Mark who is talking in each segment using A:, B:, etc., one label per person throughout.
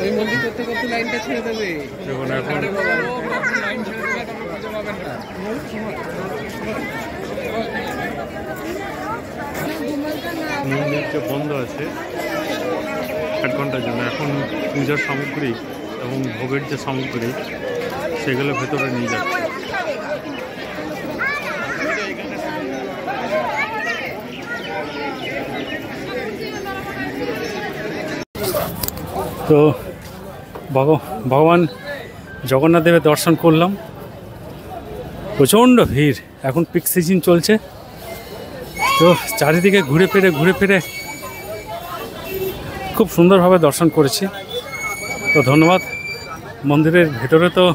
A: ওই মন্দির করতে করতে লাইনটা ছেড়ে দেবে।
B: মন্দিরটা বন্ধ আছে 1 ঘন্টার জন্য। এখন পূজার সামগ্রী এবং ভোগের যে সামগ্রী সেগুলো ভেতরে নিয়ে যাচ্ছে। তো ভগবান জগন্নাথ দেবের দর্শন করলাম। প্রচণ্ড ভিড়, এখন পিক সিজন চলছে। তো চারিদিকে ঘুরে ফিরে খুব সুন্দরভাবে দর্শন করেছি। তো ধন্যবাদ। মন্দিরের ভেতরে তো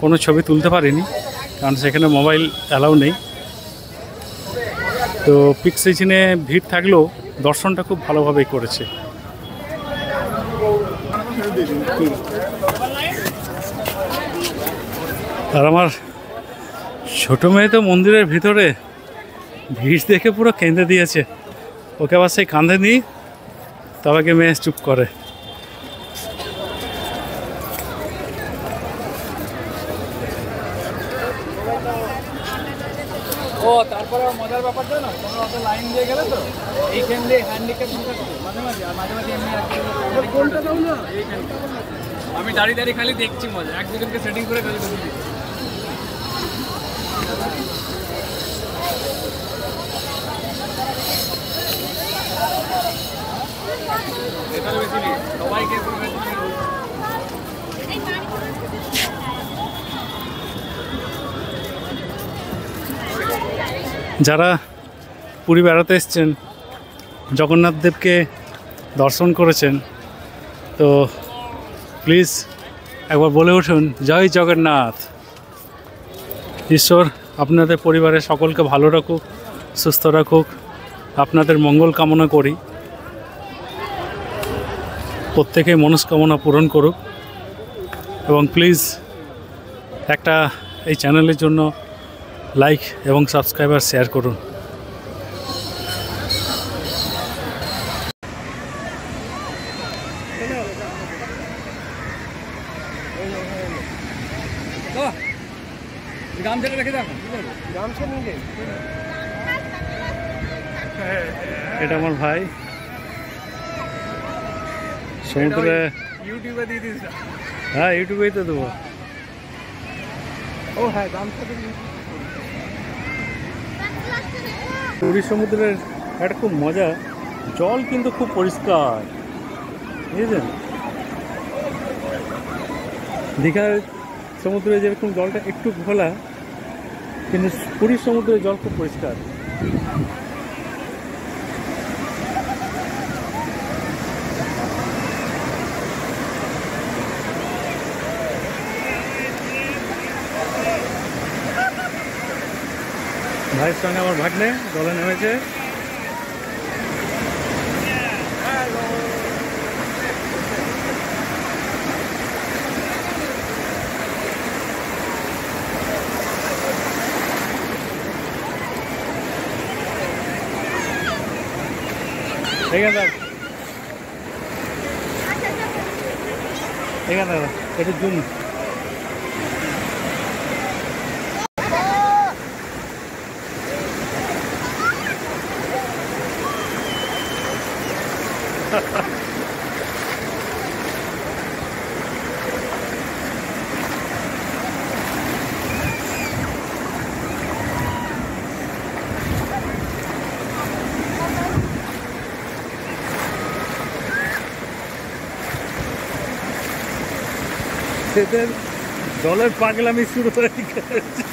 B: কোনো ছবি তুলতে পারিনি, কারণ সেখানে মোবাইল অ্যালাউ নেই। তো পিক সিজনে ভিড় থাকলেও দর্শনটা খুব ভালোভাবেই করেছে। আর আমার ছোটো মেয়ে তো মন্দিরের ভিতরে ভিড় দেখে পুরো কেঁদে দিয়েছে। ওকে আবার সেই কাঁধে নিই তবে মেয়ে চুপ করে।
A: ও তারপরে মজার ব্যাপার জানো, তোমরা অত লাইন দিয়ে গেলে তো এইখান দিয়ে হ্যান্ডিক্যাপ মাঝে মাঝে আর মাঝে মাঝে এমনি কোনটা দাও না এইখানটা। আমি দাঁড়িয়ে খালি দেখছি মজা, এক দুজনকে সেটিং করে খালি বসে এটা বেশি নেই সবাইকে।
B: যারা পুরী বেড়াতে এসছেন, জগন্নাথ দেবকে দর্শন করেছেন, তো প্লিজ একবার বলে উঠুন জয় জগন্নাথ। ঈশ্বর আপনাদের পরিবারের সকলকে ভালো রাখুক, সুস্থ রাখুক, আপনাদের মঙ্গল কামনা করি। প্রত্যেকে মনস্কামনা পূরণ করুক। এবং প্লিজ একটা এই চ্যানেলের জন্য লাইক এবং সাবস্ক্রাইবার শেয়ার করুন। এটা আমার ভাই সমুদ্রে
A: ইউটিউবে দিয়ে দিস।
B: হ্যাঁ, ইউটিউবেই তো দেবো।
A: ও হ্যাঁ, গামছা
B: পুরী সমুদ্রের একটা খুব মজা, জল কিন্তু খুব পরিষ্কার, বুঝেছেন? দীঘার সমুদ্রে যেরকম জলটা একটু ঘোলা, কিন্তু পুরীর সমুদ্রের জল খুব পরিষ্কার। ভাইয়ের সঙ্গে আমার ভাগ্নে জলে নেমেছে। এখানে একটু জুম। এদের জলের পাগলামি শুরু হয়ে গেছে।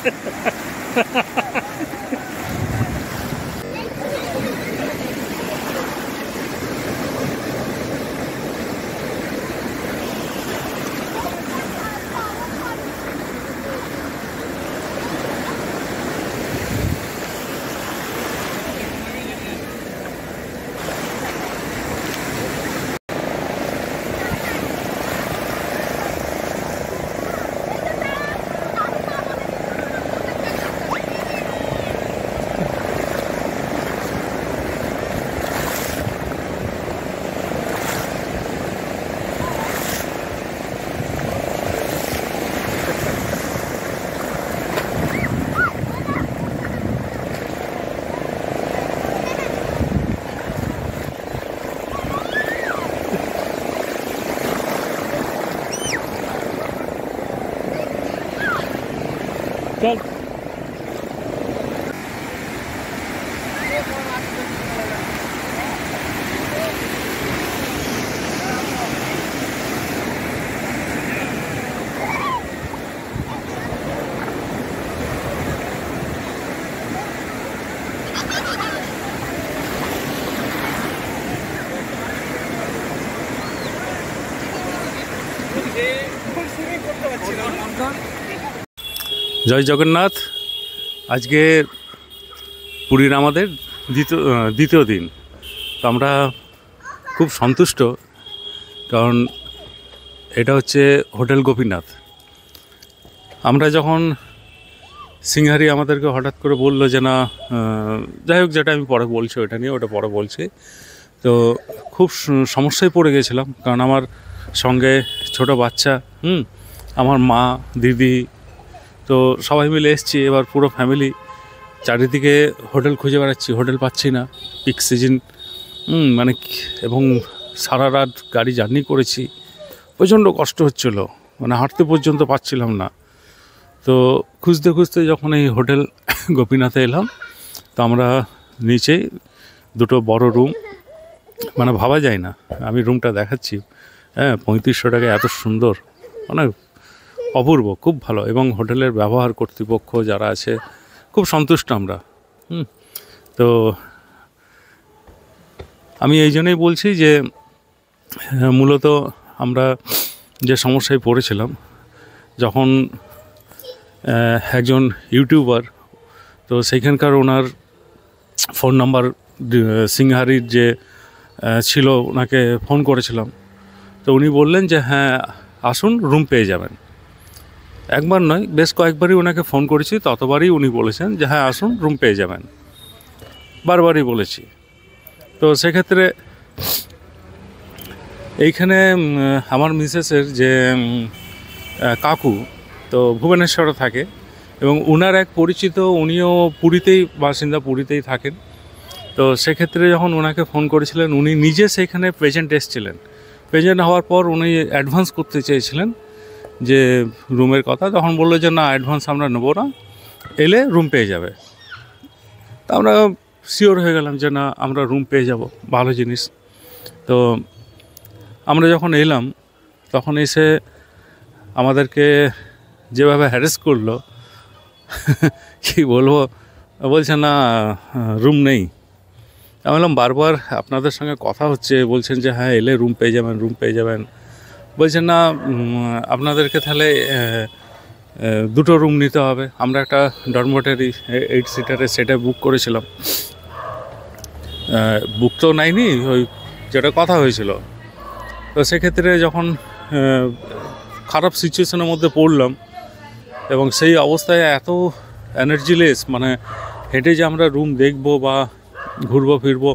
B: চল। জয় জগন্নাথ। আজকে পুরীর আমাদের দ্বিতীয় দিন। তো আমরা খুব সন্তুষ্ট, কারণ এটা হচ্ছে হোটেল গোপীনাথ। আমরা যখন সিংহারি আমাদেরকে হঠাৎ করে বললো যে না, যাই হোক, যেটা আমি পরে বলছি ওটা নিয়ে, ওটা পরে বলছি। তো খুব সমস্যায় পড়ে গেছিলাম, কারণ আমার সঙ্গে ছোট বাচ্চা, আমার মা, দিদি, তো সবাই মিলে এসেছি। এবার পুরো ফ্যামিলি, চারিদিকে হোটেল খুঁজে বেড়াচ্ছি, হোটেল পাচ্ছি না। পিক সিজন, মানে, এবং সারা রাত গাড়ি জার্নি করেছি, প্রচণ্ড কষ্ট হচ্ছিল, মানে হাঁটতে পর্যন্ত পাচ্ছিলাম না। তো খুঁজতে খুঁজতে যখন এই হোটেল গোপীনাথে এলাম, তো আমরা নিচেই দুটো বড় রুম, মানে ভাবা যায় না, আমি রুমটা দেখাচ্ছি, 3500 টাকায় এত সুন্দর, মানে অপূর্ব, খুব ভালো। এবং হোটেলের ব্যবহার, কর্তৃপক্ষ যারা আছে, খুব সন্তুষ্ট আমরা। তো আমি এই জন্যই বলছি যে মূলত আমরা যে সমস্যায় পড়েছিলাম, যখন একজন ইউটিউবার, তো সেইখানকার ওনার ফোন নাম্বার সিংহারির যে ছিল, ওনাকে ফোন করেছিলাম। তো উনি বললেন যে হ্যাঁ আসুন, রুম পেয়ে যাবেন। একবার নয়, বেশ কয়েকবারই ওনাকে ফোন করেছি, ততবারই উনি বলেছেন যে হ্যাঁ আসুন, রুম পেয়ে যাবেন, বারবারই বলেছি। তো সেক্ষেত্রে এইখানে আমার মিসেসের যে কাকু, তো ভুবনেশ্বরে থাকে, এবং উনার এক পরিচিত, উনিও পুরীতেই বাসিন্দা, পুরীতেই থাকেন। তো সেক্ষেত্রে যখন ওনাকে ফোন করেছিলেন, উনি নিজে সেখানে প্রেজেন্ট এসেছিলেন। প্রেজেন্ট হওয়ার পর উনি অ্যাডভান্স করতে চেয়েছিলেন যে রুমের কথা, তখন বললো যে না, অ্যাডভান্স আমরা নেবো না, এলে রুম পেয়ে যাবে। তা আমরা শিওর হয়ে গেলাম যে না, আমরা রুম পেয়ে যাব, ভালো জিনিস। তো আমরা যখন এলাম, তখন এসে আমাদেরকে যেভাবে হ্যারেস করলো, কি বলবো, বলছে না রুম নেই। আমি বললাম বারবার আপনাদের সঙ্গে কথা হচ্ছে, বলছেন যে হ্যাঁ এলে রুম পেয়ে যাবেন, রুম পেয়ে যাবেন। বলছেন না, আপনাদেরকে তাহলে দুটো রুম নিতে হবে। আমরা একটা ডরমেটরি 8 সিটারের সেটা বুক করেছিলাম, বুক তো নাইনি, ওই যেটা কথা হয়েছিল। তো সেক্ষেত্রে যখন খারাপ সিচুয়েশনের মধ্যে পড়লাম, এবং সেই অবস্থায় এত এনার্জিলেস, মানে হেঁটে যে আমরা রুম দেখব বা ঘুরবো ফিরবো,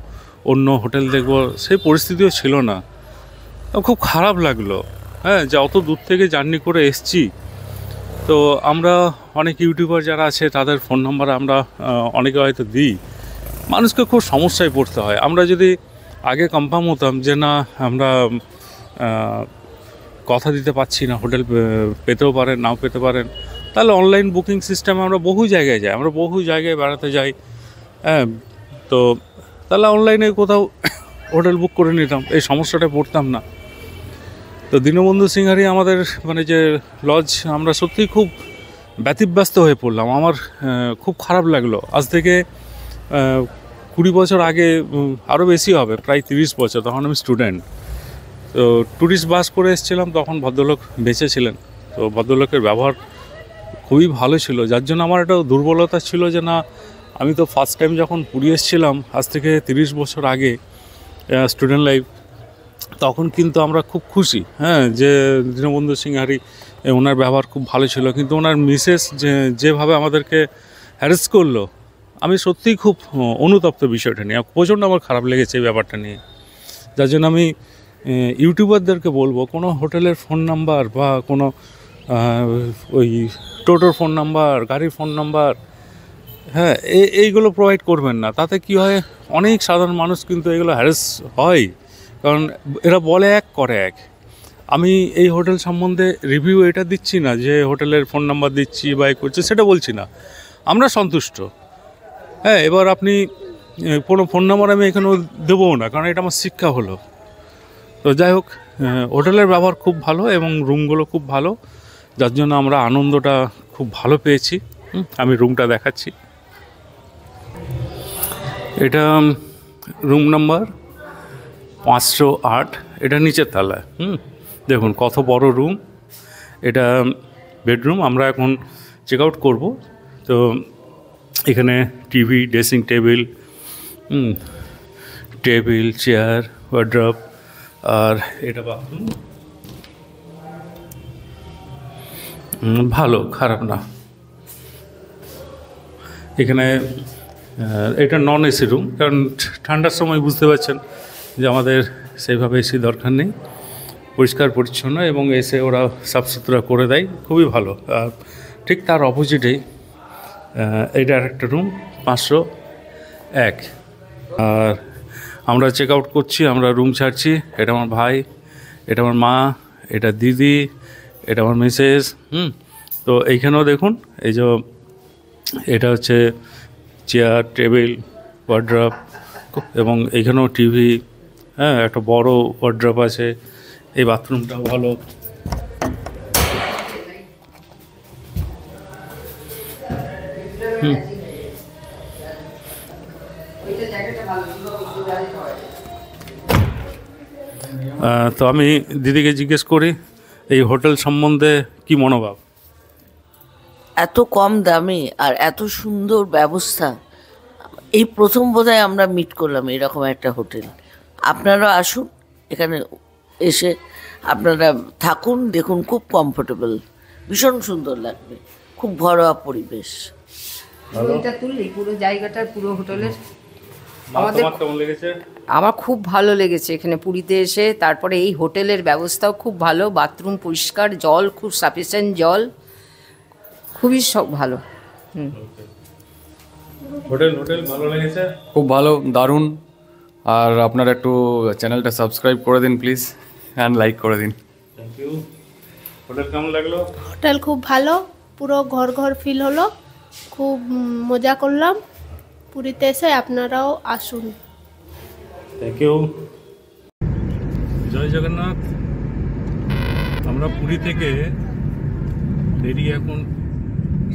B: অন্য হোটেল দেখব, সেই পরিস্থিতিও ছিল না। খুব খারাপ লাগলো, যে অত দূর থেকে জার্নি করে এসছি। তো আমরা অনেক ইউটিউবার যারা আছে, তাদের ফোন নাম্বার আমরা অনেকে হয়তো দিই। মানুষকে খুব সমস্যায় পড়তে হয়। আমরা যদি আগে কনফার্ম হতাম যে না, আমরা কথা দিতে পারছি না, হোটেল পেতেও পারেন, নাও পেতে পারেন, তাহলে অনলাইন বুকিং সিস্টেমে আমরা বহু জায়গায় যাই, আমরা বহু জায়গায় বেড়াতে যাই, তো তাহলে অনলাইনে কোথাও হোটেল বুক করে নিতাম, এই সমস্যাটা পড়তাম না। তো দীনবন্ধু সিংহারি আমাদের, মানে যে লজ, আমরা সত্যিই খুব ব্যতিব্যস্ত হয়ে পড়লাম। আমার খুব খারাপ লাগলো। আজ থেকে 20 বছর আগে, আরও বেশি হবে, প্রায় 30 বছর, তখন আমি স্টুডেন্ট। তো ট্যুরিস্ট বাস করে এসেছিলাম, তখন ভদ্রলোক বেঁচে ছিলেন। তো ভদ্রলোকের ব্যবহার খুবই ভালো ছিল, যার জন্য আমার একটা দুর্বলতা ছিল যে না, আমি তো ফার্স্ট টাইম যখন পুরী এসেছিলাম, আজ থেকে 30 বছর আগে, স্টুডেন্ট লাইফ, তখন কিন্তু আমরা খুব খুশি, যে দীনবন্ধু সিংহারি, ওনার ব্যবহার খুব ভালো ছিল। কিন্তু ওনার মিসেস যেভাবে আমাদেরকে হ্যারেস করলো, আমি সত্যিই খুব অনুতপ্ত বিষয়টা নিয়ে, প্রচণ্ড আমার খারাপ লেগেছে এই ব্যাপারটা নিয়ে। যার জন্য আমি ইউটিউবারদেরকে বলবো, কোনো হোটেলের ফোন নাম্বার বা কোনো ওই টোটোর ফোন নাম্বার, গাড়ির ফোন নাম্বার, এইগুলো প্রোভাইড করবেন না। তাতে কি হয়, অনেক সাধারণ মানুষ কিন্তু এগুলো হ্যারেস হয়, কারণ এরা বলে এক, করে এক। আমি এই হোটেল সম্বন্ধে রিভিউ এটা দিচ্ছি না যে হোটেলের ফোন নাম্বার দিচ্ছি বা করছি, সেটা বলছি না। আমরা সন্তুষ্ট। হ্যাঁ, এবার আপনি কোনো ফোন নাম্বার আমি এখানেও দেবও না, কারণ এটা আমার শিক্ষা হলো। তো যাই হোক, হোটেলের ব্যবহার খুব ভালো এবং রুমগুলো খুব ভালো, যার জন্য আমরা আনন্দটা খুব ভালো পেয়েছি। আমি রুমটা দেখাচ্ছি। এটা রুম নাম্বার 508, এটা নিচের তলায়। দেখুন কত বড় রুম। এটা বেডরুম। আমরা এখন চেক আউট করবো। তো এখানে TV, dressing table, chair, wardrobe, আর এটা বাথরুম। ভালো, খারাপ না। এখানে এটা নন এসি রুম, কারণ ঠান্ডার সময় বুঝতে পারছেন যে আমাদের সেইভাবে এসি দরকার নেই। পরিষ্কার পরিচ্ছন্ন এবং এসে ওরা সাফসুতরা করে দেয়, খুবই ভালো। আর ঠিক তার অপোজিটেই এটা একটা রুম 501। আর আমরা চেক আউট করছি, আমরা রুম ছাড়ছি। এটা আমার ভাই, এটা আমার মা, এটা দিদি, এটা আমার মিসেস। তো এইখানেও দেখুন, এই যে এটা হচ্ছে চেয়ার, টেবিল, ওয়ার্ড্রপ, এবং এইখানেও টিভি। হ্যাঁ, একটা বড় ওয়ার্ড্রপ আছে। এই বাথরুমটাও ভালো। তো আমি দিদিকে জিজ্ঞেস করি এই হোটেল সম্বন্ধে কি মনোভাব।
C: এত কম দামে আর এত সুন্দর ব্যবস্থা, এই প্রথম বোধহয় আমরা মিট করলাম এরকম একটা হোটেল। আপনারা আসুন, এখানে এসে আপনারা থাকুন, দেখুন, খুব কমফোর্টেবল, ভীষণ সুন্দর লাগবে, খুব ঘরোয়া পরিবেশ।
D: এটা তুললেই পুরো জায়গাটার, পুরো হোটেলের
B: আমাদের কেমন লেগেছে?
D: আমার খুব ভালো লেগেছে এখানে পুরীতে এসে। তারপরে এই হোটেলের ব্যবস্থাও খুব ভালো, বাথরুম পরিষ্কার, জল খুব সাফিসিয়েন্ট জল, খুবই সব ভালো।
B: হোটেল ভালো লেগেছে?
E: খুব ভালো, দারুণ। আর আপনারা একটু চ্যানেলটা সাবস্ক্রাইব করে দিন প্লিজ, অ্যান্ড লাইক করে দিন।
B: Thank you. হোটেল কেমন লাগলো?
F: হোটেল খুব ভালো, পুরো ঘর ফিল হলো, খুব মজা করলাম। পুরীতে এসে আপনারাও আসুন।
B: Thank you. জয় জগন্নাথ। আমরা পুরী থেকে বেরিয়ে এখন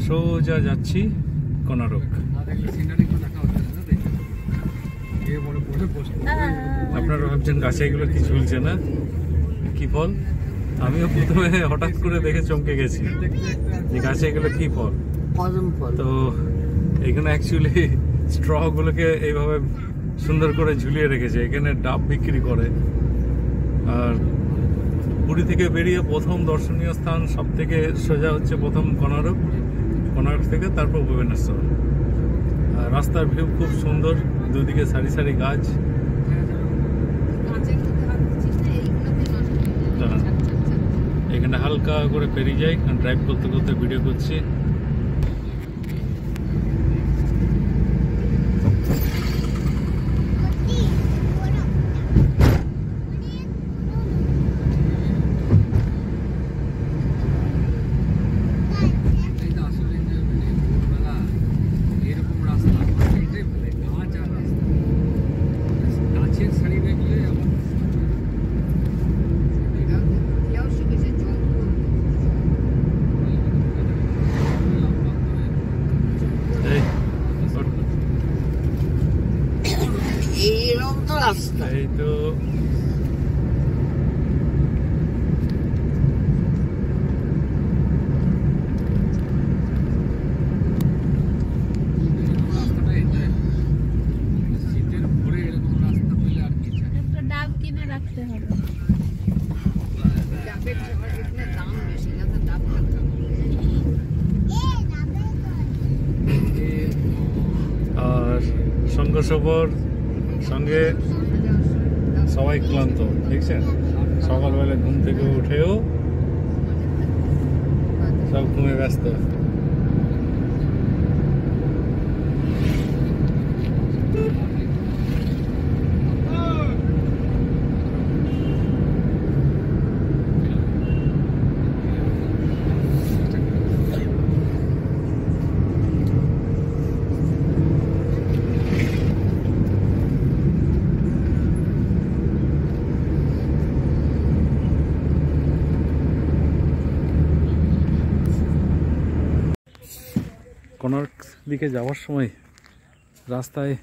B: সোজা যাচ্ছি কোনারক। আপনারা ভাবছেন গাছে এগুলো কি ঝুলছে না, কি ফল? আমিও প্রথমে হঠাৎ করে দেখে চমকে গেছি যে গাছে এগুলো কি ফল। তো এখানে অ্যাকচুয়ালি স্ট্রগুলোকে এইভাবে সুন্দর করে ঝুলিয়ে রেখেছে। এখানে ডাব বিক্রি করে। আর পুরী থেকে বেরিয়ে প্রথম দর্শনীয় স্থান সব থেকে সোজা হচ্ছে প্রথম কোনারক থেকে তারপর ভুবনেশ্বর। রাস্তার ভিউ খুব সুন্দর, দুদিকে সারি সারি গাছ। এখানে হালকা করে পেরিয়ে যাই, ড্রাইভ করতে করতে ভিডিও করছি। এই তো
F: একটা ডাব কিনে রাখতে হবে।
B: আর সঙ্গ সফর সঙ্গে সবাই ক্লান্ত, দেখছেন? সকালবেলা ঘুম থেকে উঠেও সব ঘুমে ব্যস্ত। কোণার্ক দিকে যাওয়ার সময় রাস্তায়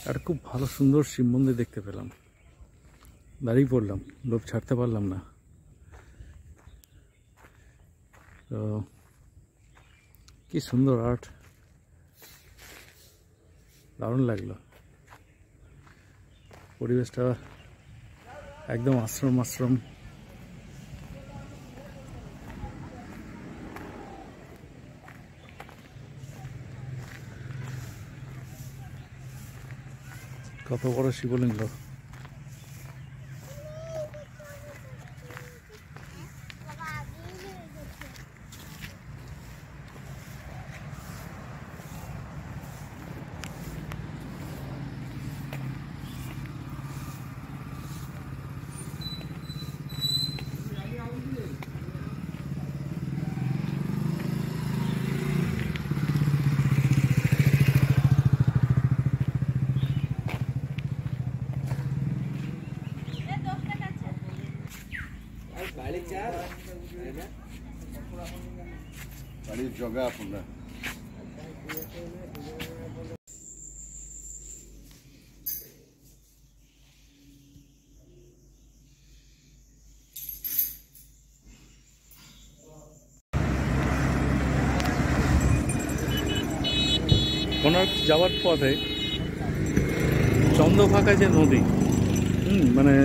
B: একটা খুব ভালো সুন্দর শিব মন্দির দেখতে পেলাম, দাঁড়িয়ে পড়লাম, লোভ ছাড়তে পারলাম না। তো কি সুন্দর আর্ট, দারুণ লাগলো। পরিবেশটা একদম আশ্রম আশ্রম। কত বড় শিবলিঙ্গ।
G: বাড়ির জগা আপনার
B: কোণার্ক যাওয়ার পথে চন্দ্রভাগা যে নদী, মানে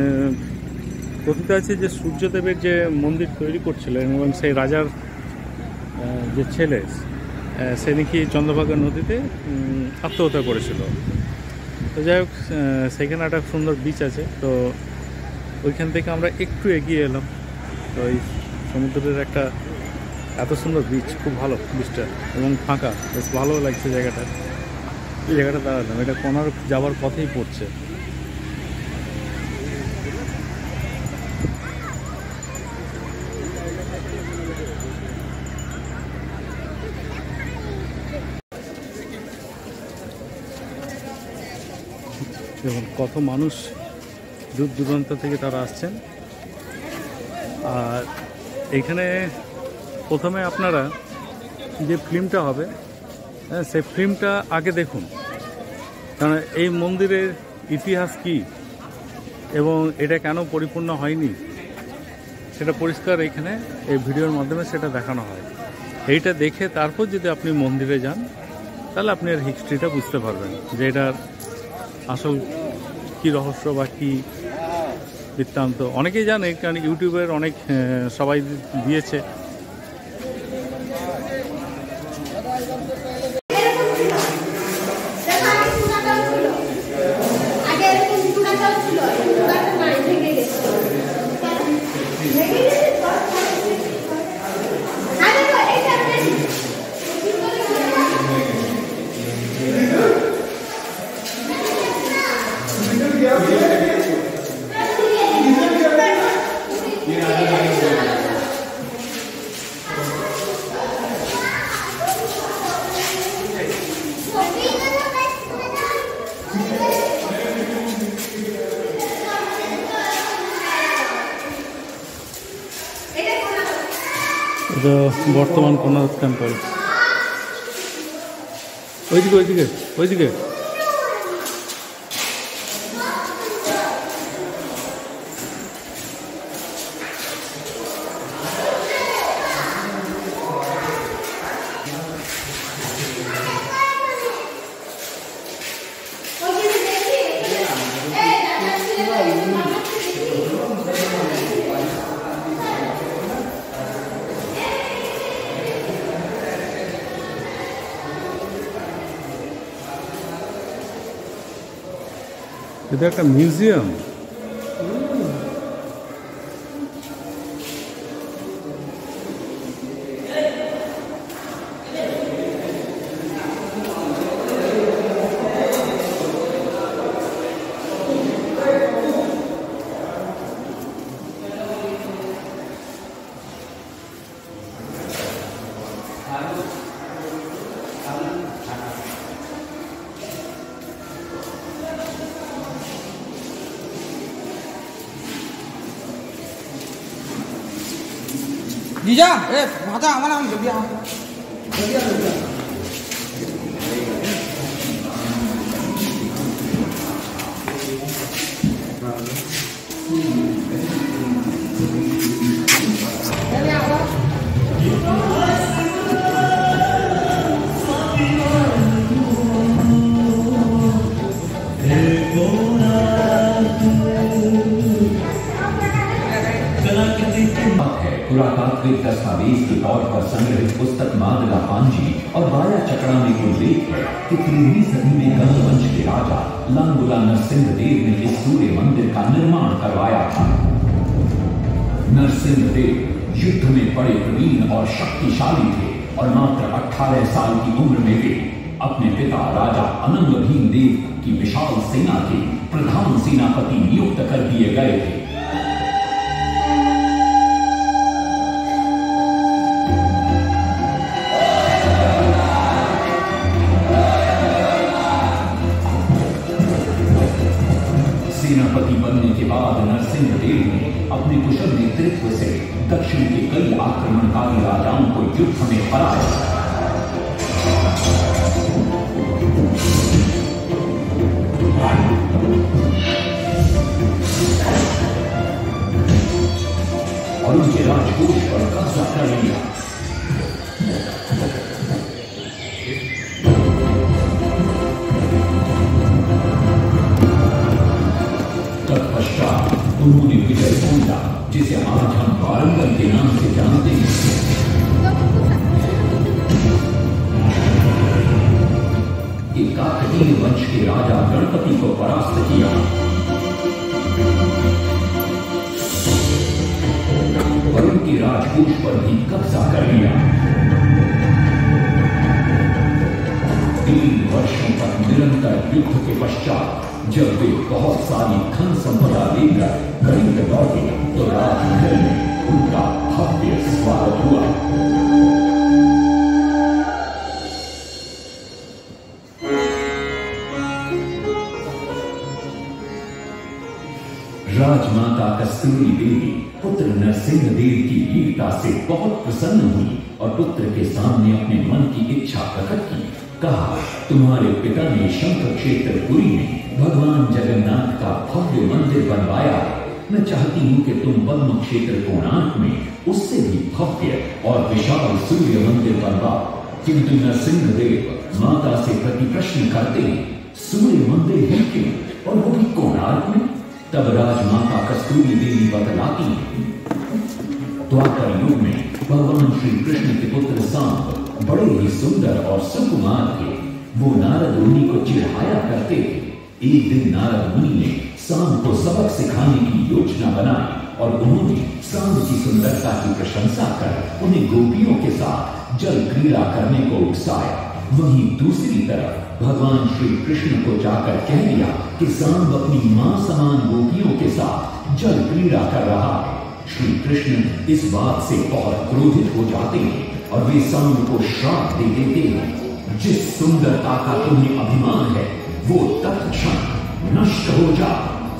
B: কথিত আছে যে সূর্যদেবের যে মন্দির তৈরি করছিলেন এবং সেই রাজার যে ছেলে সে নাকি চন্দ্রভাগা নদীতে আত্মহত্যা করেছিল। তো যাই হোক, সেখানে একটা সুন্দর বিচ আছে, তো ওইখান থেকে আমরা একটু এগিয়ে এলাম। তো এই সমুদ্রের একটা এত সুন্দর বিচ, খুব ভালো বিচটা এবং ফাঁকা, বেশ ভালো লাগছে জায়গাটা। এই জায়গাটা দাঁড়ালাম, এটা কোণার্ক যাওয়ার পথেই পড়ছে। দেখুন কত মানুষ দূর দূরান্ত থেকে তারা আসছেন। আর এইখানে প্রথমে আপনারা যে ফিল্মটা হবে, সেই ফিল্মটা আগে দেখুন, কারণ এই মন্দিরের ইতিহাস কি এবং এটা কেন পরিপূর্ণ হয়নি সেটা পরিষ্কার এইখানে এই ভিডিওর মাধ্যমে সেটা দেখানো হয়। এইটা দেখে তারপর যদি আপনি মন্দিরে যান তাহলে আপনি এর হিস্ট্রিটা বুঝতে পারবেন যে এটার আসল কি রহস্য বা কি বৃত্তান্ত। অনেকেই জানে, কারণ ইউটিউবের অনেক সবাই দিয়েছে। এটা বর্তমান কোণার্ক টেম্পল। ওইদিকে ওইদিকে ওইদিকে এটা একটা মিউজিয়াম।
H: जीजा ए भाता हमारा हम जल्दी आओ जल्दी आओ
G: पुरातात्विक दस्तावेज के तौर पर संग्रहित पुस्तक मादला पांजी और वाया चकड़ा में उल्लेख है कि 13वीं सदी में गंग वंश के राजा लांगुला नरसिंह देव ने इस सूर्य मंदिर का निर्माण करवाया था। नरसिंह देव युद्ध में बड़े प्रवीण और शक्तिशाली थे और मात्र 18 साल की उम्र में वे अपने पिता राजा अनंग भीम देव की विशाल सेना के प्रधान सेनापति नियुक्त कर दिए गए थे। सेनापति बनने के बाद नरसिंह देव ने अपने कुशल नेतृत्व से दक्षिण के कई आक्रमणकारी राजाओं को युद्ध में हराया। और उनके राजकोष पर कब्जा कर लिया। तत्पश्चात उन्होंने विजय पूजा, जिसे आज हम वारंगल के नाम से जानते हैं, काकतीय वंश के राजा गणपति को परास्त किया और उनके राजकोष पर भी कब्जा कर लिया। 3 वर्षों तक निरंतर युद्ध के पश्चात जब वे बहुत सारी धन संपदा लेकर गरीब लौटे तो राजमहल में उनका भव्य स्वागत हुआ। राजमाता कस्तूरी देवी पुत्र नरसिंह देव की वीरता से बहुत प्रसन्न हुई और पुत्र के सामने अपने मन की इच्छा प्रकट की। कहा, तुम्हारे पिता ने शंख क्षेत्र पुरी में भगवान जगन्नाथ का भव्य मंदिर बनवाया है। मैं चाहती हूँ कि तुम पद्म क्षेत्र कोणार्क में उससे भी भव्य और विशाल सूर्य मंदिर बनवाओ। किंतु नरसिंह देव माता से प्रति प्रश्न करते हैं, सूर्य मंदिर है क्यों और वो भी कोणार्क में? तब राजमाता कस्तूरी देवी बतलाती है, द्वापर युग में भगवान श्री कृष्ण के पुत्र सांब बड़े ही सुंदर और सुकुमार थे। वो नारद मुनि को चिढ़ाया करते थे। एक दिन नारद मुनि ने सांब को सबक सिखाने की योजना बनाई और उन्होंने सांब की सुंदरता की प्रशंसा कर उन्हें गोपियों के साथ जल क्रीड़ा करने को उकसाया। वहीं दूसरी तरफ भगवान श्री कृष्ण को जाकर कह दिया कि सांब अपनी मां समान गोपियों के साथ जल क्रीड़ा कर रहा है। श्री कृष्ण इस बात से बहुत क्रोधित हो जाते हैं और वे सांब को श्राप दे देते हैं, जिस सुंदरता का तुम्हें अभिमान है वो तत्क्षण नष्ट हो जा।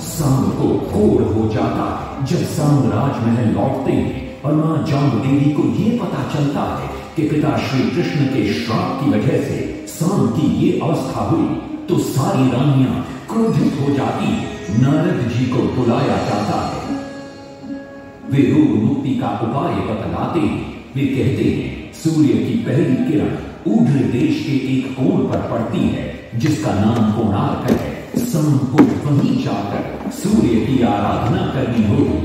G: सांब को घोर हो जाता। जब सांब राजमहल लौटते हैं और मां जांब देवी को ये पता चलता है कि पिता श्री कृष्ण के श्राप की वजह से सांब की ये अवस्था हुई तो सारी रानियां क्रोधित हो जाती। नारद जी को बुलाया जाता है। वे रोग मुक्ति का उपाय बतलाते हैं। वे कहते हैं, सूर्य की पहली किरण ऊर्ध्व देश के एक कोण पर पड़ती है जिसका नाम कोणार्क है। सांब को वहीं जाकर सूर्य की आराधना करनी होगी।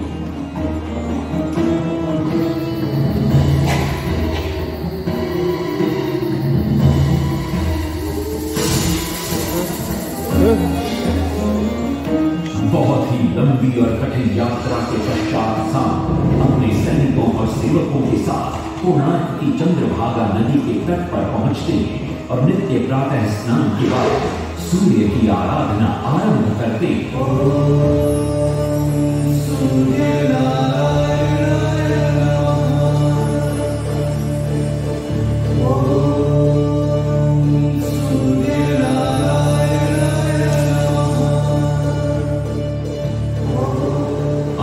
G: बहुत ही लंबी और कठिन यात्रा के पश्चात सांब अपने सैनिकों और सेवकों के साथ कोणार्क की चंद्रभागा नदी के तट पर पहुंचते हैं और नित्य प्रातः स्नान के बाद सूर्य की आराधना आरंभ करते हैं।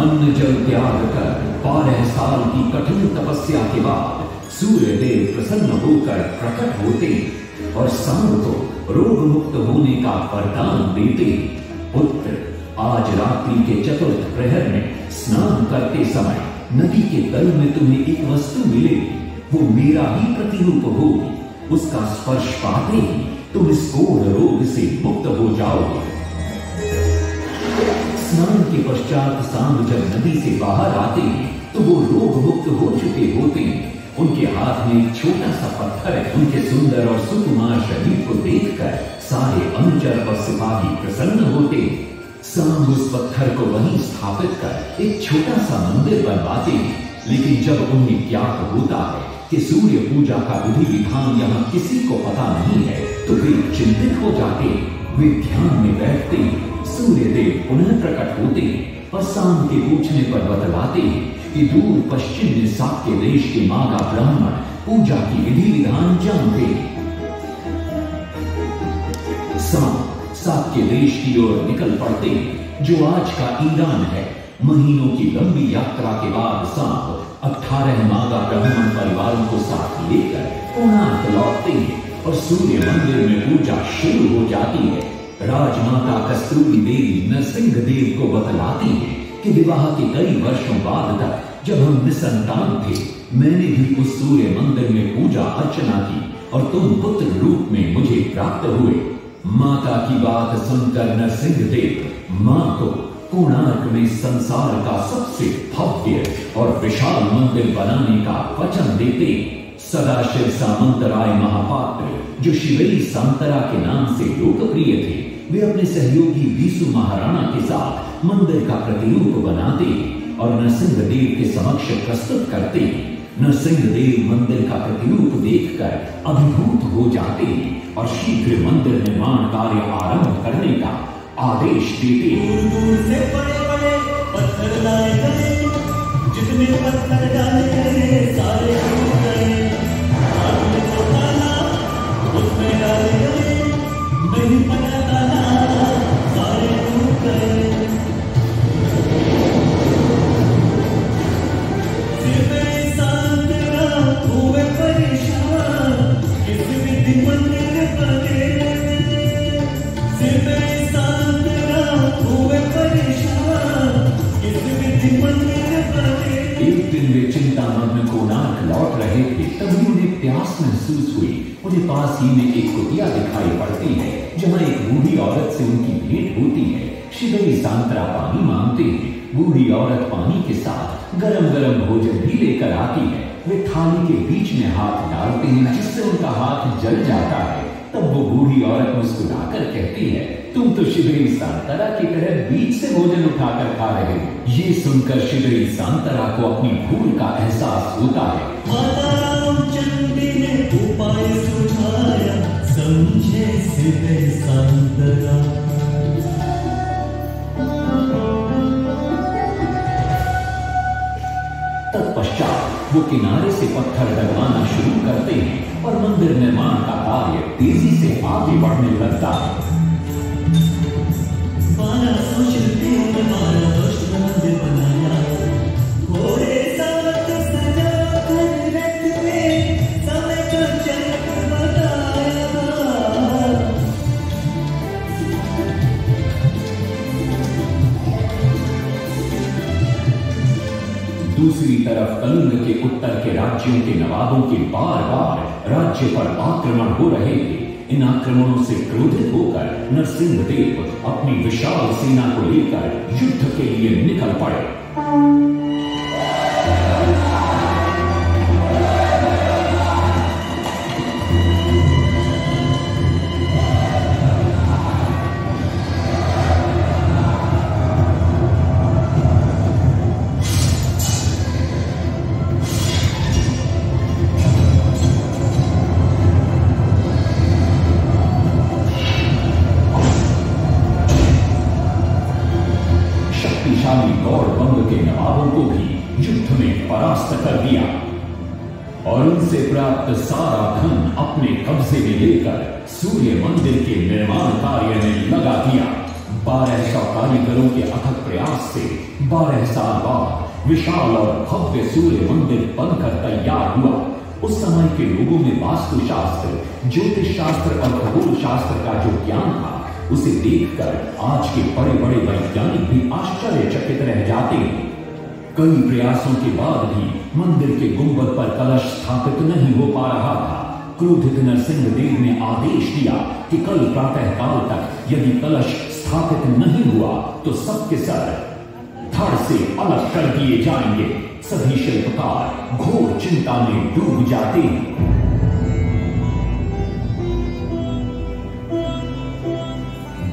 G: अन्न जल त्याग कर 12 साल की कठिन तपस्या के बाद सूर्य देव प्रसन्न होकर प्रकट होते और सांब को रोग मुक्त होने का वरदान देते। पुत्र, आज रात्रि के चतुर्थ प्रहर में स्नान करते समय नदी के तल में तुम्हें एक वस्तु मिलेगी, वो मेरा ही प्रतिरूप होगी। उसका स्पर्श पाते ही तुम इस कोढ़ रोग से मुक्त हो जाओगे। स्नान के पश्चात सांब जब नदी से बाहर आते हैं तो वो रोग मुक्त हो चुके होते हैं। उनके हाथ में एक छोटा सा पत्थर है। उनके सुंदर और सुकुमार शरीर को देखकर सारे अनुचर और सिपाही प्रसन्न होते हैं। सांब उस पत्थर को वहीं स्थापित कर एक छोटा सा मंदिर बनवाते हैं। लेकिन जब उन्हें ज्ञात होता है कि सूर्य पूजा का विधि विधान यहाँ किसी को पता नहीं है तो वे चिंतित हो जाते हैं। वे ध्यान में बैठते हैं। सूर्य देव पुनः प्रकट होते हैं और सांब के पूछने पर बतलाते हैं कि दूर पश्चिम में साक्य देश के मागा ब्राह्मण पूजा की विधि विधान जानते हैं। सांब साक्य देश की ओर निकल पड़ते हैं, जो आज का ईरान है। महीनों की लंबी यात्रा के बाद सांब 18 मागा ब्राह्मण परिवारों को साथ लेकर कोणार्क लौटते हैं और सूर्य मंदिर में पूजा शुरू हो जाती है। राजमाता कस्तूरी देवी नरसिंह देव को बतलाती है कि विवाह के कई वर्षों बाद तक जब हम निसंतान थे, मैंने भी उस सूर्य मंदिर में पूजा अर्चना की और तुम पुत्र रूप में मुझे प्राप्त हुए। माता की बात सुनकर नरसिंह देव मां को कोणार्क में संसार का सबसे भव्य और विशाल मंदिर बनाने का वचन देते। सदाशिव सामंतराय महापात्र, जो शिवई सांतरा के नाम से लोकप्रिय थे, वे अपने सहयोगी बीसू महाराणा के साथ मंदिर का प्रतिरूप बनाते और नरसिंह देव के समक्ष प्रस्तुत करते। नरसिंह देव मंदिर का प्रतिरूप देखकर अभिभूत हो जाते हैं और शीघ्र मंदिर निर्माण कार्य आरंभ करने का आदेश देते हैं।
H: दूर से बड़े-बड़े पत्थर लाए गए, जितने पत्थर डाले गए सारे टूट गए। हाथ में जो डाला उसमें डाले गए, नहीं पता डाला सारे टूट गए। सिर्फ इंसान तेरा हुए परेशान, किस विधि मंदिर बने। सिर्फ इंसान तेरा हुए परेशान, किस विधि मंदिर बने।
G: एक दिन वे चिंतामग्न कोणार्क लौट रहे थे, तभी उन्हें प्यास महसूस हुई। उन्हें पास ही में एक कुटिया दिखाई पड़ती है, जहाँ एक बूढ़ी औरत से उनकी भेंट होती है। शिवई सांतरा पानी मांगते हैं। बूढ़ी औरत पानी के साथ गरम गरम भोजन भी लेकर आती है। वे थाली के बीच में हाथ डालते हैं, जिससे उनका हाथ जल जाता है। तब वो बूढ़ी औरत मुस्कुराकर कहती है, तुम तो शिवई सांतरा की तरह बीच से भोजन उठाकर खा रहे हो। ये सुनकर शिवई सांतरा को अपनी भूल का एहसास होता है।
H: माता रामचंद्री ने उपाय सुझाया, समझे शिवई सांतरा।
G: तत्पश्चात वो किनारे से पत्थर डलवाना शुरू करते हैं और मंदिर निर्माण का कार्य तेजी से आगे बढ़ने लगता है।
H: 1200 शिल्पियों ने 12 वर्ष में मंदिर बनाया। घोड़े साथ सजा कर रथ में समय का चक्र बताया।
G: दूसरी तरफ कलिंग के उत्तर के राज्यों के नवाबों के बार बार राज्य पर आक्रमण हो रहे थे। इन आक्रमणों से क्रोधित होकर नरसिंह देव अपनी विशाल सेना को लेकर युद्ध के लिए निकल पड़े। गौड़बंग के नवाबों को भी युद्ध में परास्त कर दिया और उनसे प्राप्त सारा धन अपने कब्जे में लेकर सूर्य मंदिर के निर्माण कार्य में लगा दिया। 1200 कारीगरों के अथक प्रयास से 12 साल बाद विशाल और भव्य सूर्य मंदिर बनकर तैयार हुआ। उस समय के लोगों में वास्तुशास्त्र, ज्योतिष शास्त्र और खगोल शास्त्र का जो ज्ञान था, उसे देखकर आज के बड़े बड़े वैज्ञानिक भी आश्चर्यचकित रह जाते हैं। कई प्रयासों के बाद भी मंदिर के गुंबद पर कलश स्थापित नहीं हो पा रहा था। क्रोधित नरसिंहदेव ने आदेश दिया कि कल प्रातः काल तक यदि कलश स्थापित नहीं हुआ तो सबके सर धड़ से अलग कर दिए जाएंगे। सभी शिल्पकार घोर चिंता में डूब जाते हैं।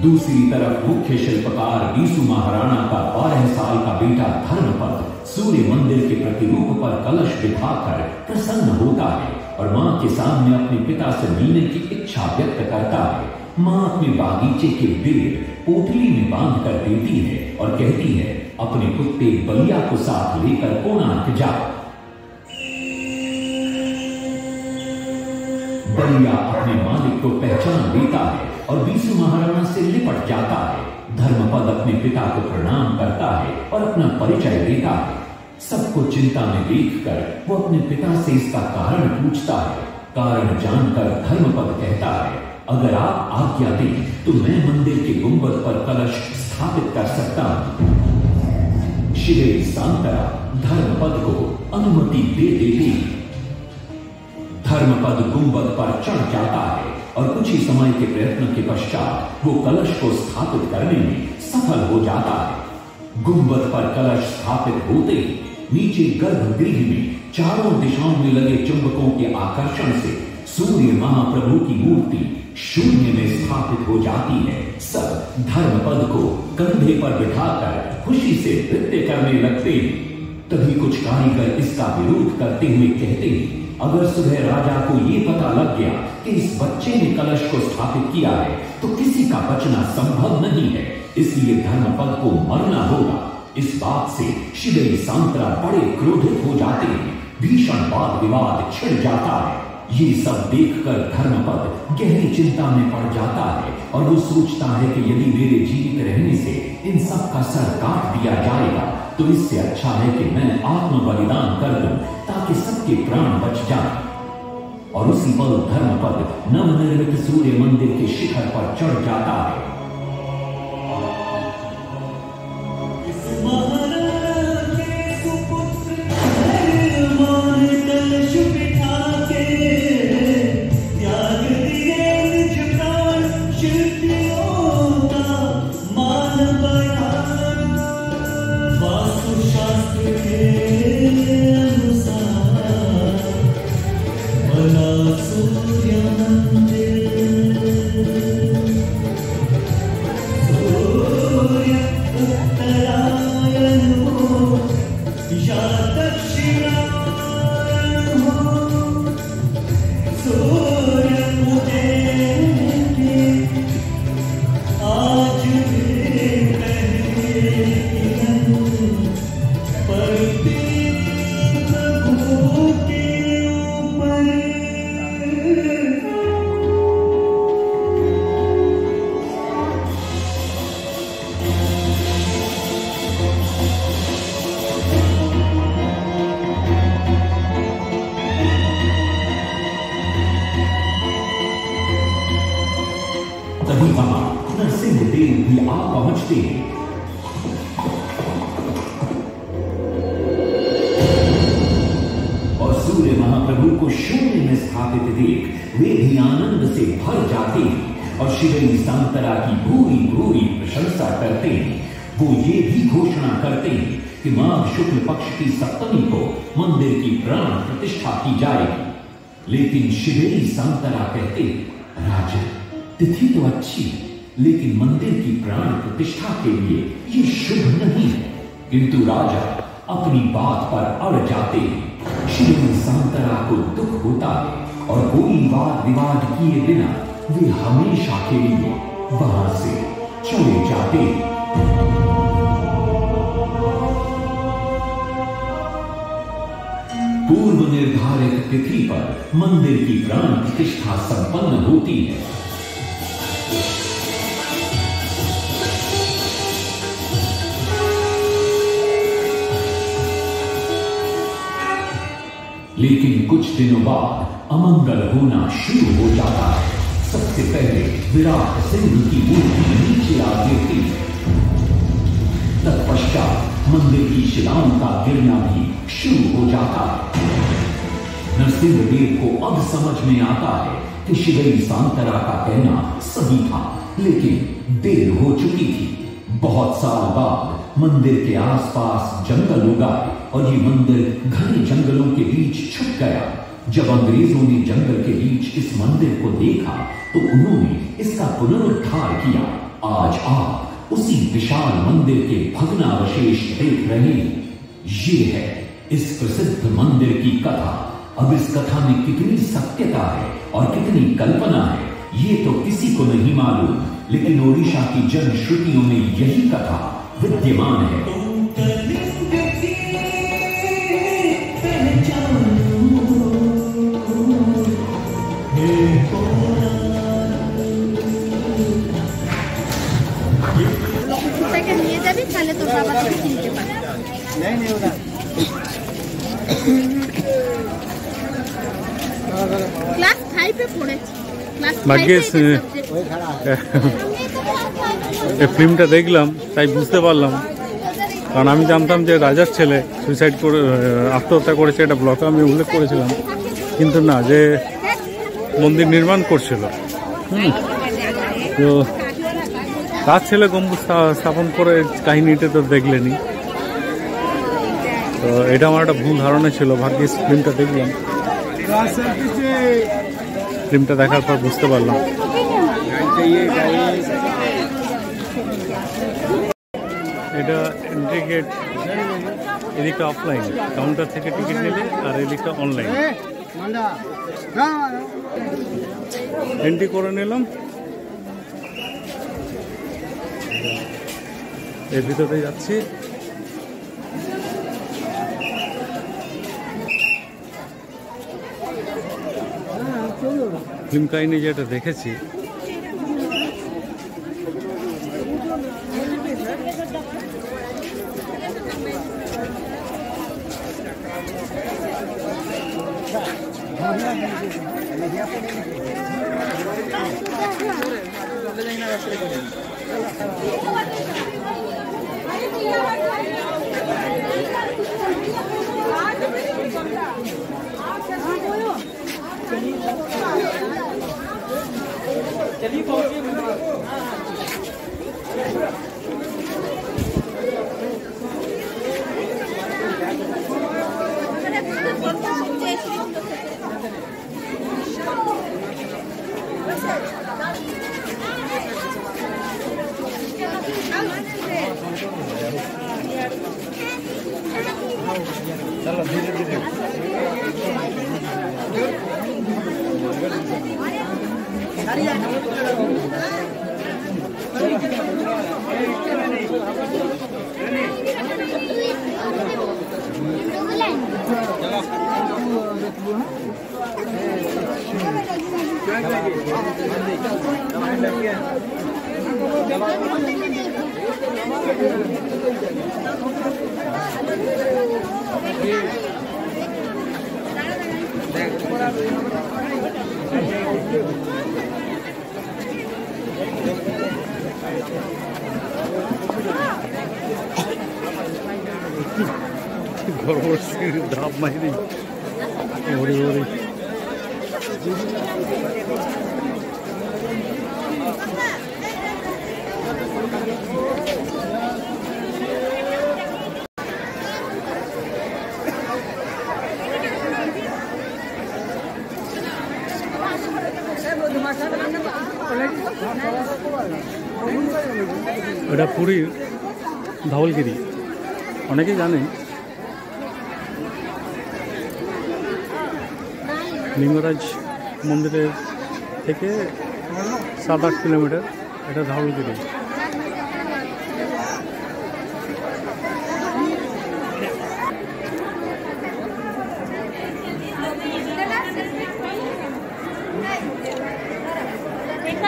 G: दूसरी तरफ मुख्य शिल्पकार बीसू महाराणा का 12 साल का बेटा धर्मपद सूर्य मंदिर के प्रतिरूप पर कलश बिठाकर प्रसन्न होता है और मां के सामने अपने पिता से मिलने की इच्छा व्यक्त करता है। मां अपने बागीचे के बेर पोटली में बांध कर देती है और कहती है, अपने कुत्ते बलिया को साथ लेकर कोणार्क जाओ। बलिया अपने मालिक को पहचान लेता है और बीसू महाराणा से लिपट जाता है। धर्मपद अपने पिता को प्रणाम करता है और अपना परिचय देता है। सबको चिंता में देखकर वो अपने पिता से इसका कारण पूछता है। कारण जानकर धर्मपद कहता है, अगर आप आज्ञा दें तो मैं मंदिर के गुंबद पर कलश स्थापित कर सकता हूं। शिवेरी सांतरा धर्मपद को अनुमति दे देती। धर्मपद गुंबद पर चढ़ जाता है और कुछ ही समय के प्रयत्न के पश्चात वो कलश को स्थापित करने में सफल हो जाता है। गुंबद पर कलश स्थापित होते ही नीचे गर्भगृह में चारों दिशाओं में लगे चुंबकों के आकर्षण से सूर्य महाप्रभु की मूर्ति शून्य में स्थापित हो जाती है। सब धर्मपद को कंधे पर बिठाकर खुशी से नृत्य करने लगते हैं। तभी कुछ कारीगर इसका विरोध करते हुए कहते हैं, अगर सुबह राजा को ये पता लग गया कि इस बच्चे ने कलश को स्थापित किया है तो किसी का बचना संभव नहीं है, इसलिए धर्मपद को मरना होगा। इस बात से शिवेरी सांतरा बड़े क्रोधित हो जाते हैं। भीषण वाद विवाद छिड़ जाता है। ये सब देखकर धर्मपद गहरी चिंता में पड़ जाता है और वो सोचता है कि यदि मेरे जीवित रहने से इन सब का सर काट दिया जाएगा तो इससे अच्छा है कि मैं आत्म बलिदान कर दूं ताकि सबके प्राण बच जाएं। और उसी पल धर्मपद नवनिर्मित सूर्य मंदिर के शिखर पर चढ़ जाता है। तभी वहां नरसिंहदेव भी आ पहुंचते हैं। और सूर्य महाप्रभु को शून्य में स्थापित देख वे भी आनंद से भर जाते हैं और शिवेरी सांतरा की भूरी भूरी प्रशंसा करते हैं। वो ये भी घोषणा करते हैं कि माघ शुक्ल पक्ष की सप्तमी को मंदिर की प्राण प्रतिष्ठा की जाएगी। लेकिन शिवेरी सांतरा कहते, राजन तिथि तो अच्छी है लेकिन मंदिर की प्राण प्रतिष्ठा के लिए ये शुभ नहीं है। किंतु राजा अपनी बात पर अड़ जाते हैं। शिवेरी सांतरा को दुख होता है और कोई वाद विवाद किए बिना वे हमेशा के लिए वहां से चले जाते हैं। पूर्व निर्धारित तिथि पर मंदिर की प्राण प्रतिष्ठा संपन्न होती है। लेकिन कुछ दिनों बाद अमंगल होना शुरू हो जाता है। सबसे पहले विराट सिंह की मूर्ति नीचे आ गिरती। तत्पश्चात मंदिर की शिलाओं का गिरना भी शुरू हो जाता है। नरसिंहदेव को अब समझ में आता है कि शिवई सांतरा का कहना सही था, लेकिन देर हो चुकी थी। बहुत साल बाद मंदिर के आसपास जंगल उगा और ये मंदिर घने जंगलों के बीच छुप गया। जब अंग्रेजों ने जंगल के बीच इस मंदिर को देखा तो उन्होंने इसका पुनरुद्धार किया। आज आप उसी विशाल मंदिर के भग्नावशेष देख रहे हैं। ये है इस प्रसिद्ध मंदिर की कथा। अब इस कथा में कितनी सत्यता है और कितनी कल्पना है ये तो किसी को नहीं मालूम, लेकिन ओडिशा की जनश्रुतियों में यही कथा विद्यमान है।
F: নিয়ে যাবি তাহলে তোর বাবা তোকে চিনতে পারে। ক্লাস 5 এ পড়েছি। ক্লাস 5 এ
B: এই ফিল্মটা দেখলাম তাই বুঝতে পারলাম, কারণ আমি জানতাম যে রাজার ছেলে সুইসাইড করে আত্মহত্যা করেছে, এটা ব্লকে আমি উল্লেখ করেছিলাম, কিন্তু না, যে মন্দির নির্মাণ করছিল তো তার ছেলে গম্বুজ স্থাপন করে কাহিনীটা তো দেখলেনি। তো এটা আমার একটা ভুল ধারণা ছিল। ভাগ্যিস ফিল্মটা দেখলাম, ফিল্মটা দেখার পর বুঝতে পারলাম। এটা এন্ট্রি গেট, এদিকটা অফলাইন, কাউন্টার থেকে টিকিট নিলে, আর এদিকটা অনলাইন। এন্ট্রি করে নিলাম, এর ভিতরে যাচ্ছি। ফিল্ম কাহিনী যেটা দেখেছি, ধাপ মাইরি ওরে ওরে এটা পুরীর ধবলগিরি, অনেকেই জানেন। লিঙ্গরাজ মন্দিরের থেকে 7-8 কিলোমিটার, এটা ধবলগিরি।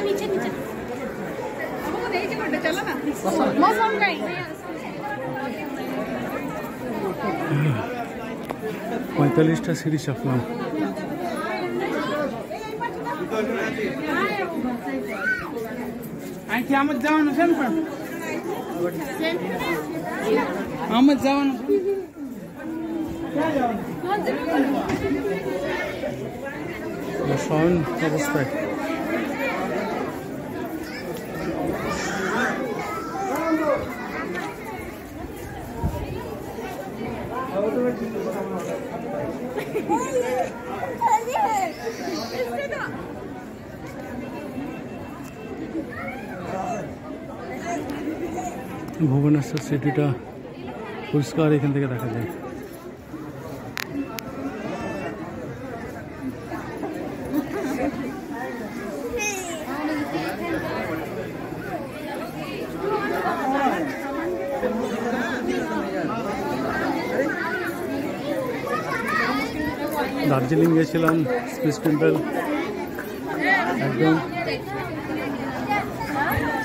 F: नीचे नीचे चलो ना मौसम का
B: 45টা সিঁড়ি চাপলাম।
A: आणखी आमच जावा ना सेम पण आमच जावा ना
B: শয়ন অবস্থায় ভুবনেশ্বর সিটিটা পরিষ্কার এখান থেকে দেখা যায়। দার্জিলিং গেছিলাম, স্পিস টেম্পল একদম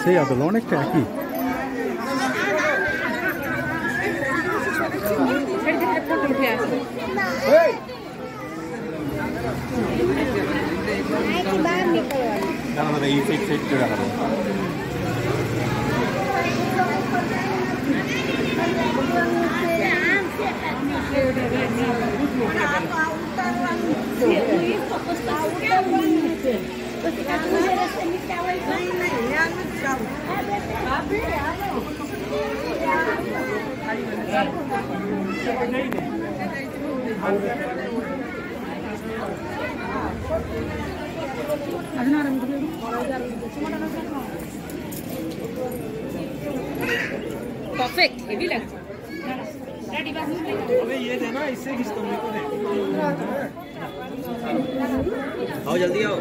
B: সেই আদল, অনেকটা একই।
D: परफेक्ट हेवी लगता
A: अबे ये देना, इससे खींचता हूं, मेरे को दे। आओ जल्दी आओ।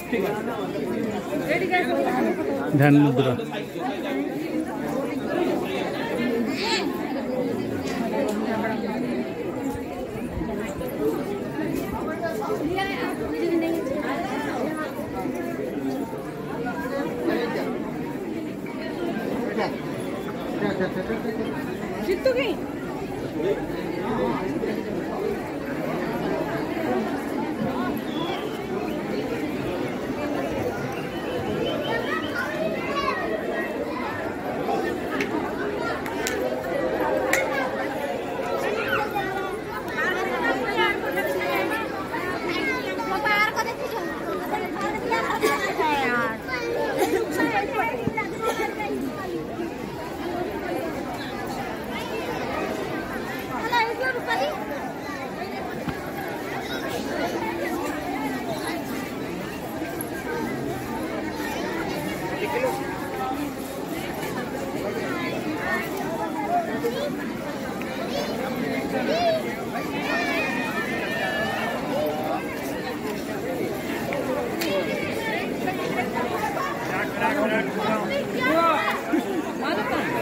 A: ठीक है
B: ध्यान मुद्रा
D: जीत तो गई।